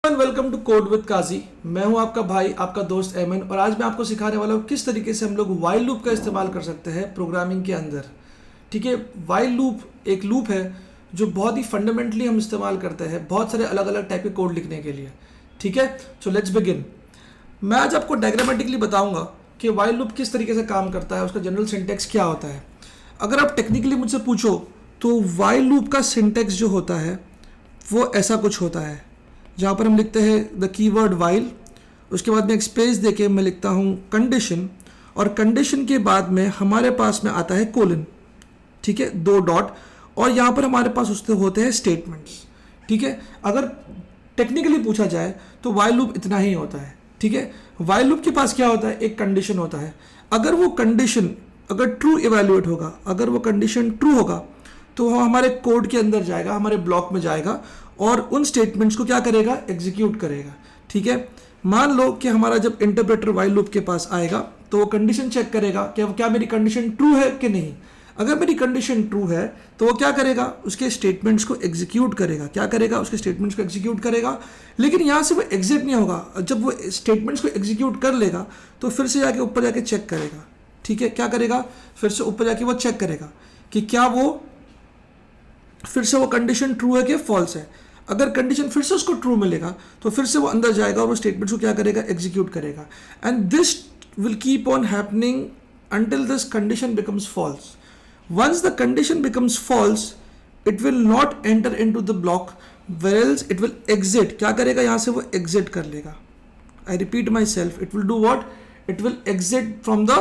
Welcome to code with काजी। मैं हूं आपका भाई, आपका दोस्त एमन, और आज मैं आपको सिखाने वाला हूं किस तरीके से हम लोग वाइल लूप का इस्तेमाल कर सकते हैं प्रोग्रामिंग के अंदर। ठीक है, वाइल लूप एक लूप है जो बहुत ही फंडामेंटली हम इस्तेमाल करते हैं बहुत सारे अलग अलग टाइप के कोड लिखने के लिए। ठीक है, सो लेट्स बिगिन। मैं आज आपको डायग्रामेटिकली बताऊंगा कि वाइल लूप किस तरीके से काम करता है, उसका जनरल सिंटेक्स क्या होता है। अगर आप टेक्निकली मुझसे पूछो तो वाइल लूप का सिंटेक्स जो होता है वो ऐसा कुछ होता है, जहाँ पर हम लिखते हैं द कीवर्ड वाइल, उसके बाद में एक स्पेस देके मैं लिखता हूँ कंडीशन, और कंडीशन के बाद में हमारे पास में आता है कोलन। ठीक है, 2 डॉट, और यहाँ पर हमारे पास उसके होते हैं स्टेटमेंट्स। ठीक है, अगर टेक्निकली पूछा जाए तो वाइल लूप इतना ही होता है। ठीक है, वाइल लूप के पास क्या होता है, एक कंडीशन होता है। अगर वो कंडीशन अगर ट्रू इवेल्युएट होगा, अगर वो कंडीशन ट्रू होगा तो वो हमारे कोड के अंदर जाएगा, हमारे ब्लॉक में जाएगा और उन स्टेटमेंट्स को क्या करेगा, एग्जीक्यूट करेगा। ठीक है, मान लो कि हमारा जब इंटरप्रेटर वाइल लूप के पास आएगा तो वो कंडीशन चेक करेगा कि क्या मेरी कंडीशन ट्रू है कि नहीं। अगर मेरी कंडीशन ट्रू है तो वो क्या करेगा, उसके स्टेटमेंट्स को एग्जीक्यूट करेगा। क्या करेगा, उसके स्टेटमेंट्स को एग्जीक्यूट करेगा। लेकिन यहाँ से वो एग्जिट नहीं होगा। जब वो स्टेटमेंट्स को एग्जीक्यूट कर लेगा तो फिर से जाके ऊपर जाके चेक करेगा। ठीक है, क्या करेगा, फिर से ऊपर जाके वो चेक करेगा कि क्या वो फिर से वो कंडीशन ट्रू है कि फॉल्स है। अगर कंडीशन फिर से उसको ट्रू मिलेगा तो फिर से वो अंदर जाएगा और वो स्टेटमेंट्स को क्या करेगा, एग्जीक्यूट करेगा। And this will keep on happening until this condition becomes false. Once the condition becomes false, it will not enter into the block, whereas it will exit. क्या करेगा, यहाँ से वो exit कर लेगा। I repeat myself, it will do what? It will exit from the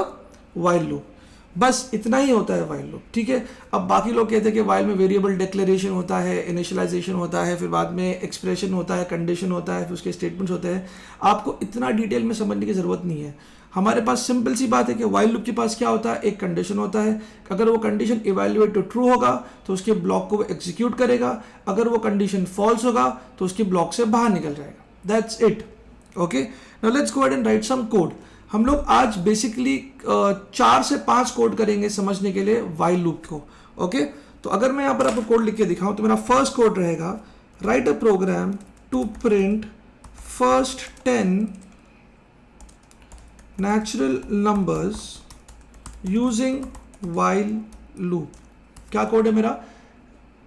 while loop. बस इतना ही होता है वाइल लूप। ठीक है, अब बाकी लोग कहते हैं कि वाइल में वेरिएबल डिक्लेरेशन होता है, इनिशियलाइजेशन होता है, फिर बाद में एक्सप्रेशन होता है, कंडीशन होता है, फिर उसके स्टेटमेंट्स होते हैं। आपको इतना डिटेल में समझने की ज़रूरत नहीं है। हमारे पास सिंपल सी बात है कि वाइल लूप के पास क्या होता है, एक कंडीशन होता है। अगर वो कंडीशन इवैल्यूएट टू ट्रू होगा तो उसके ब्लॉक को वो एग्जीक्यूट करेगा। अगर वो कंडीशन फॉल्स होगा तो उसके ब्लॉक से बाहर निकल जाएगा। That's it. Okay, now let's go ahead and write some code. हम लोग आज बेसिकली 4 से 5 कोड करेंगे समझने के लिए वाइल लूप को। ओके, तो अगर मैं यहाँ पर आपको कोड लिख के दिखाऊं तो मेरा फर्स्ट कोड रहेगा, write a program to print first 10 natural numbers using while loop. क्या कोड है मेरा?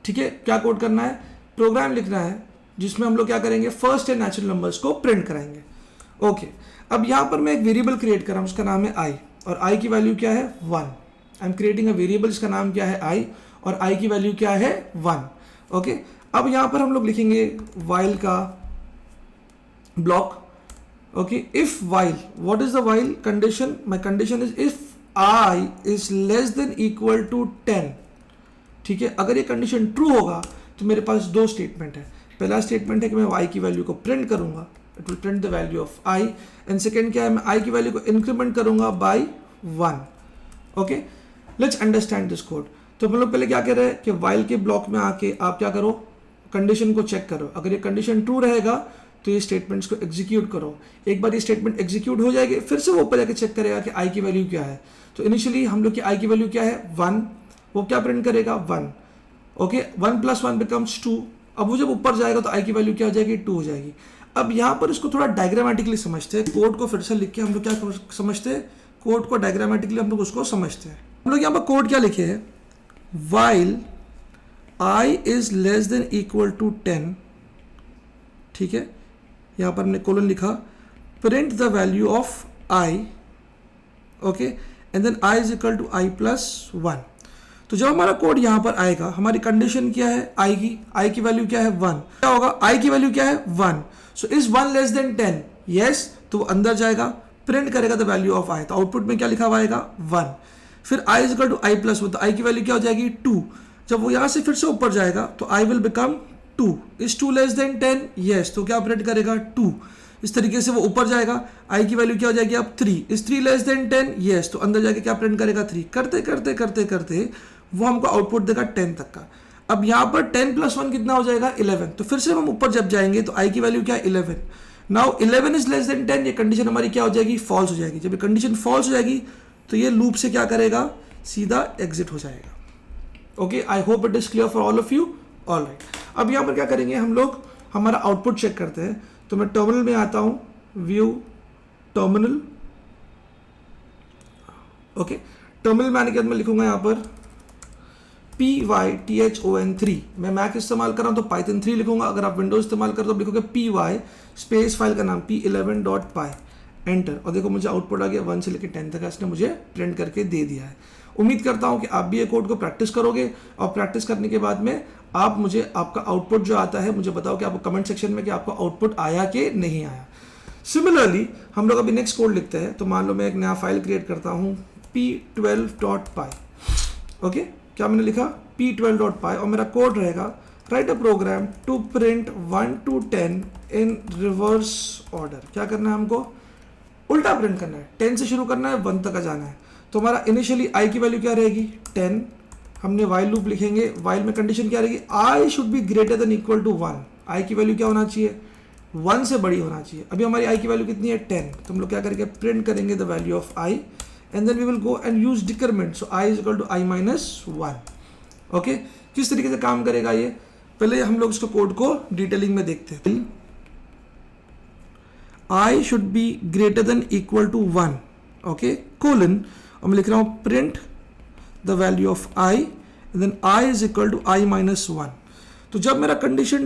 ठीक है, क्या कोड करना है, प्रोग्राम लिखना है जिसमें हम लोग क्या करेंगे, फर्स्ट 10 नेचुरल नंबर्स को प्रिंट कराएंगे। ओके, अब यहाँ पर मैं एक वेरिएबल क्रिएट कर रहा हूँ, उसका नाम है आई, और आई की वैल्यू क्या है, 1। I am creating a variable, इसका नाम क्या है, आई, और आई की वैल्यू क्या है, 1। ओके, अब यहाँ पर हम लोग लिखेंगे वाइल का block. Okay, if while, what is the while condition, my condition is if I is less than equal to 10। ठीक है, अगर ये कंडीशन ट्रू होगा तो मेरे पास 2 स्टेटमेंट है। पहला स्टेटमेंट है कि मैं y की वैल्यू को प्रिंट करूंगा, it will print the value of i, and second क्या है, मैं i की वैल्यू को इंक्रीमेंट करूंगा by 1। Okay, let's understand this code. तो हम लोग पहले क्या कह रहे हैं कि वाइल के ब्लॉक में आके आप क्या करो, कंडीशन को चेक करो। अगर ये कंडीशन ट्रू रहेगा तो ये स्टेटमेंट्स को एग्जीक्यूट करो। एक बार ये स्टेटमेंट एग्जीक्यूट हो जाएगी फिर से वो ऊपर जाके चेक करेगा कि i की वैल्यू क्या है। तो इनिशियली हम लोग की i की वैल्यू क्या है, 1, वो क्या प्रिंट करेगा, 1। Okay, 1 + 1 becomes 2। अब वो जब ऊपर जाएगा तो i की वैल्यू क्या हो जाएगी, 2 हो जाएगी। अब यहाँ पर इसको थोड़ा डायग्रामेटिकली समझते हैं। कोड को फिर से लिख के हम लोग क्या समझते हैं, कोड को डायग्रामेटिकली हम लोग उसको समझते हैं। हम लोग यहाँ पर कोड क्या लिखे हैं, while i is less than equal to 10। ठीक है, यहाँ पर हमने कोलन लिखा, print the value of i। Okay, and then i is equal to i + 1। तो जब हमारा कोड यहाँ पर आएगा, हमारी कंडीशन क्या है, i की वैल्यू क्या है, 1। क्या होगा, i की वैल्यू क्या है, 1। So is 1 less than 10, yes, तो वो अंदर जाएगा, प्रिंट करेगा द वैल्यू ऑफ i। तो आउटपुट में क्या लिखा हुआ आएगा, 1। फिर i is equal to i + 1, तो i की वैल्यू क्या हो जाएगी, 2। जब वो यहाँ से फिर से ऊपर जाएगा तो i will become 2। Is 2 less than 10, yes, तो क्या प्रिंट करेगा, 2। इस तरीके से वो ऊपर जाएगा, i की वैल्यू क्या हो जाएगी अब 3। इज 3 लेस देन 10, यस, तो अंदर जाके क्या प्रिंट करेगा, 3। करते करते करते करते वो हमको आउटपुट देगा 10 तक का। अब यहाँ पर 10 + 1 कितना हो जाएगा, 11। तो फिर से हम ऊपर जब जाएंगे तो i की वैल्यू क्या है, 11। नाउ 11 इज लेस देन 10, ये कंडीशन हमारी क्या हो जाएगी, फॉल्स हो जाएगी। जब ये कंडीशन फॉल्स हो जाएगी तो ये लूप से क्या करेगा, सीधा एग्जिट हो जाएगा। Okay, I hope it is clear for all of you. Alright, अब यहाँ पर क्या करेंगे हम लोग, हमारा आउटपुट चेक करते हैं। तो मैं टर्मिनल में आता हूँ, व्यू टर्मिनल, ओके। टर्मिनल में आने के बाद मैं लिखूंगा यहाँ पर python3। मैं मैक इस्तेमाल कर रहा हूँ तो पाइथन 3 लिखूंगा। अगर आप विंडोज इस्तेमाल कर रहे हो तो लिखोगे py स्पेस फाइल का नाम p11.py, एंटर। और देखो मुझे आउटपुट आ गया 1 से लेकर 10 तक इसने मुझे प्रिंट करके दे दिया है। उम्मीद करता हूँ कि आप भी ये कोड को प्रैक्टिस करोगे और प्रैक्टिस करने के बाद में आप मुझे आपका आउटपुट जो आता है मुझे बताओ कि आपको कमेंट सेक्शन में कि आपको आउटपुट आया कि नहीं आया। सिमिलरली हम लोग अभी नेक्स्ट कोड लिखते हैं। तो मान लो मैं एक नया फाइल क्रिएट करता हूँ p12.py, ओके। क्या मैंने लिखा p12.py और मेरा कोड रहेगा write a program to print 1 to 10 in reverse order. क्या करना है हमको? उल्टा प्रिंट करना है, 10 से शुरू करना है, 1 तक जाना है। तो हमारा इनिशियली i की वैल्यू क्या रहेगी? 10। हमने वाइल लूप लिखेंगे, वाइल में कंडीशन क्या रहेगी? i should be greater than equal to 1। i की वैल्यू क्या होना चाहिए? 1 से बड़ी होना चाहिए। अभी हमारी i की वैल्यू कितनी है? 10। तो हम लोग क्या करेंगे? प्रिंट करेंगे the value of i and then we will go and use decrement. So i is equal to i minus 1, okay. किस तरीके से काम करेगा ये? पहले हम लोग इसको कोड को डिटेलिंग में देखते हैं। i should be greater than equal to 1, okay, colon, और मैं लिख रहा हूँ print the value of i and then i is equal to i minus 1। तो जब मेरा कंडीशन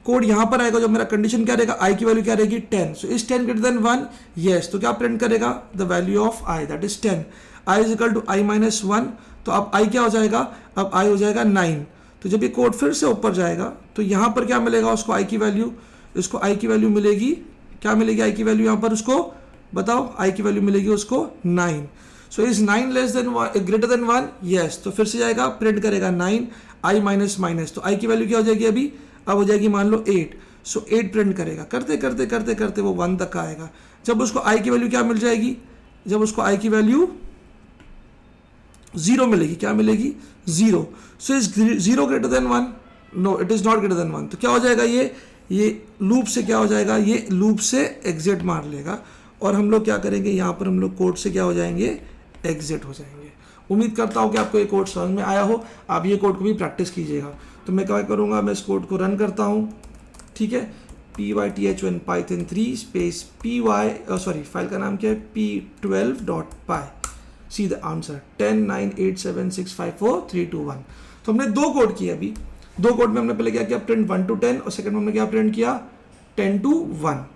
कोड यहां पर आएगा, जब मेरा कंडीशन क्या रहेगा? i की वैल्यू क्या रहेगी? 10। So is 10 greater than 1? Yes. तो क्या प्रिंट करेगा? The value of i that is 10। i is equal to i minus 1। तो अब i क्या हो जाएगा? अब i हो जाएगा 9। तो जब ये कोड फिर से ऊपर जाएगा तो यहां पर क्या मिलेगा उसको? i की वैल्यू, इसको i की वैल्यू मिलेगी, क्या मिलेगी i की वैल्यू यहां पर उसको? बताओ, i की वैल्यू मिलेगी उसको 9। So is 9 less than greater than 1? Yes. तो फिर से जाएगा, प्रिंट करेगा 9, i माइनस माइनस। तो i की वैल्यू क्या हो जाएगी अभी? अब हो जाएगी मान लो 8। सो 8 प्रिंट करेगा, करते करते करते करते वो 1 तक आएगा। जब उसको i की वैल्यू क्या मिल जाएगी? जब उसको i की वैल्यू 0 मिलेगी, क्या मिलेगी? 0। So is 0 greater than 1? No, it is not greater than 1। तो क्या हो जाएगा? ये लूप से क्या हो जाएगा? ये लूप से एग्जिट मार लेगा और हम लोग क्या करेंगे? यहाँ पर हम लोग कोड से क्या हो जाएंगे? एग्जिट हो जाएंगे। उम्मीद करता हूँ कि आपको ये कोड समझ में आया हो। आप ये कोड को भी प्रैक्टिस कीजिएगा। तो मैं क्या करूँगा? मैं इस कोड को रन करता हूँ, ठीक है। python python 3 स्पेस फाइल का नाम क्या है? p12.py। See the answer 10 9 8 7 6 5 4 3 2 1। तो हमने दो कोड किए अभी। दो कोड में हमने पहले क्या किया? प्रिंट 1 to 10 और सेकंड में हमने क्या प्रिंट किया? 10 to 1,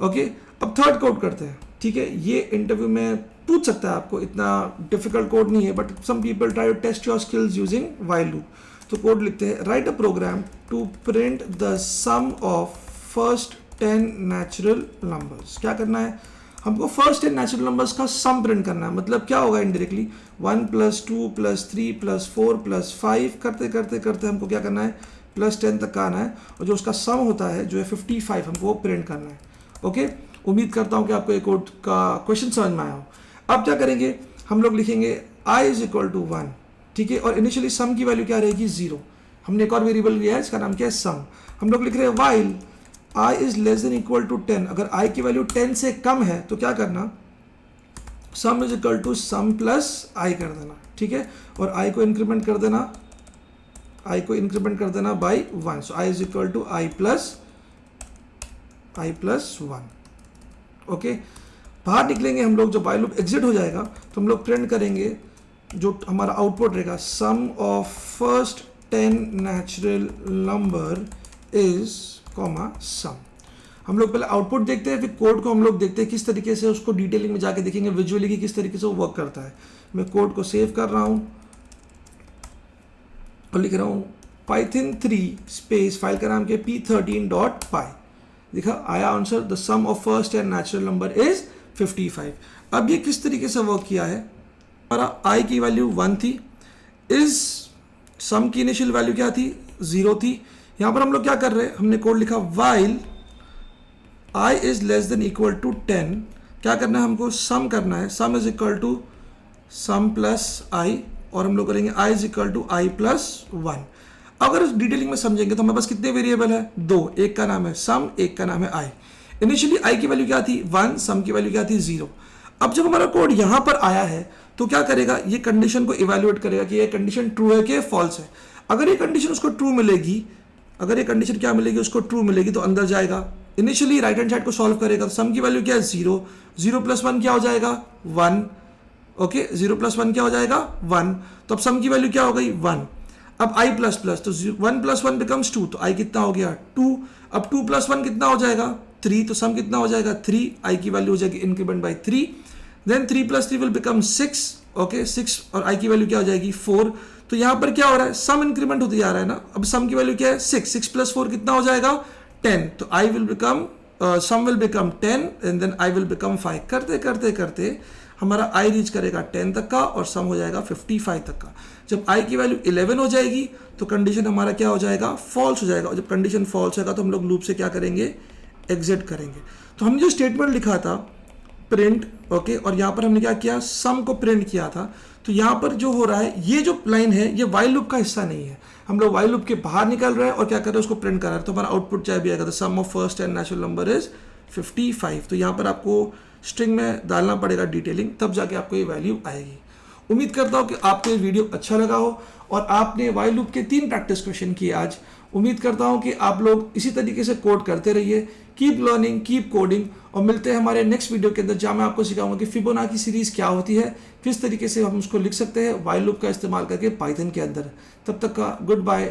ओके। अब थर्ड कोड करते हैं, ठीक है। ये इंटरव्यू में पूछ सकता है आपको, इतना डिफिकल्ट कोड नहीं है, but some people try to test your skills using while loop. तो कोड लिखते हैं, write a program to print the sum of first 10 natural numbers. क्या करना है हमको? फर्स्ट 10 नेचुरल नंबर्स का सम प्रिंट करना है। मतलब क्या होगा? इनडायरेक्टली 1 + 2 + 3 + 4 + 5 करते करते करते हमको क्या करना है? +10 तक का आना है और जो उसका सम होता है जो है 55, हमको वो प्रिंट करना है, ओके। उम्मीद करता हूँ कि आपको ये कोड का क्वेश्चन समझ में आया हो। अब क्या करेंगे? हम लोग लिखेंगे i इज इक्वल टू 1, ठीक है। और इनिशियली सम की वैल्यू क्या रहेगी? 0। हमने एक और वेरिएबल लिया है, इसका नाम क्या है? सम। हम लोग लिख रहे हैं while i is less than equal to 10। अगर i की वैल्यू 10 से कम है तो क्या करना? Sum is equal to sum plus i कर देना, ठीक है। और i को इंक्रीमेंट कर देना, by 1। So i is equal to i plus 1, okay. बाहर निकलेंगे हम लोग, जब वाइल लूप एग्जिट हो जाएगा तो हम लोग प्रिंट करेंगे जो हमारा आउटपुट रहेगा, sum of first 10 natural number is sum. हम लोग पहले आउटपुट देखते हैं, फिर कोड को हम लोग देखते हैं किस तरीके से उसको डिटेलिंग में जाके देखेंगे विजुअली कि किस तरीके से वो वर्क करता है। मैं कोड को सेव कर रहा हूं और लिख रहा हूं python 3 स्पेस फाइल का नाम क्या है? p13.py। देखा आया answer, the sum of first 10 natural number is 55। अब ये किस तरीके से वर्क किया है? हमारा i की वैल्यू 1 थी, इस सम की इनिशियल वैल्यू क्या थी? 0 थी। यहां पर हम लोग क्या कर रहे हैं? हमने कोड लिखा while i is less than equal to 10। क्या करना है हमको? सम करना है। Sum is equal to sum plus i और हम लोग करेंगे i is equal to i plus 1। अगर इस डिटेलिंग में समझेंगे तो हमारे पास कितने वेरिएबल है? 2। एक का नाम है सम, एक का नाम है i। इनिशियली i की वैल्यू क्या थी? 1। सम की वैल्यू क्या थी? 0। अब जब हमारा कोड यहां पर आया है तो क्या करेगा? ये कंडीशन को इवैल्यूएट करेगा कि ये कंडीशन ट्रू है कि फॉल्स है। अगर ये कंडीशन उसको ट्रू मिलेगी, अगर ये कंडीशन क्या मिलेगी? उसको ट्रू मिलेगी तो अंदर जाएगा, इनिशियली राइट हैंड साइड को सॉल्व करेगा तो सम की वैल्यू क्या है 0, 0 प्लस 1 क्या हो जाएगा 1, ओके 0 प्लस 1 क्या हो जाएगा 1, तो अब सम की वैल्यू क्या हो गई 1। अब i प्लस प्लस तो 1 प्लस 1 बिकम्स 2, तो i कितना हो गया 2। अब 2 प्लस 1 कितना हो जाएगा 3, तो सम कितना हो जाएगा 3, i की वैल्यू हो जाएगी increment by 3, then 3 plus 3 will become 6, okay 6 और i की वैल्यू क्या हो जाएगी 4। तो यहाँ पर क्या हो रहा है सम इंक्रीमेंट होती जा रहा है ना, अब सम की वैल्यू क्या है 6, 6 प्लस 4 कितना हो जाएगा 10, तो i will become sum will become 10 and then i will become 5। करते करते करते हमारा i रीच करेगा 10 तक का और सम हो जाएगा 55 तक का। जब i की वैल्यू 11 हो जाएगी तो कंडीशन हमारा क्या हो जाएगा फॉल्स हो जाएगा, और जब कंडीशन फॉल्स होगा तो हम लोग लूप से क्या करेंगे एग्जिट करेंगे। तो हमने जो स्टेटमेंट लिखा था प्रिंट, ओके, और यहाँ पर हमने क्या किया सम को प्रिंट किया था, तो यहाँ पर जो हो रहा है ये जो लाइन है ये वाइल लूप का हिस्सा नहीं है, हम लोग वाइल लूप के बाहर निकल रहे हैं और क्या कर रहे हैं उसको प्रिंट कर रहे हैं। तो हमारा आउटपुट क्या भी आएगा, the sum of first and natural number is 55। तो यहाँ पर आपको स्ट्रिंग में डालना पड़ेगा डिटेलिंग, तब जाके आपको ये वैल्यू आएगी। उम्मीद करता हूँ कि आपको ये वीडियो अच्छा लगा हो और आपने वाइल लूप के 3 प्रैक्टिस क्वेश्चन किए आज। उम्मीद करता हूँ कि आप लोग इसी तरीके से कोड करते रहिए। कीप लर्निंग, कीप कोडिंग, और मिलते हैं हमारे नेक्स्ट वीडियो के अंदर जहाँ मैं आपको सिखाऊंगा कि फिबोनाची सीरीज क्या होती है, किस तरीके से हम उसको लिख सकते हैं वाइल लूप का इस्तेमाल करके पाइथन के अंदर। तब तक का गुड बाय।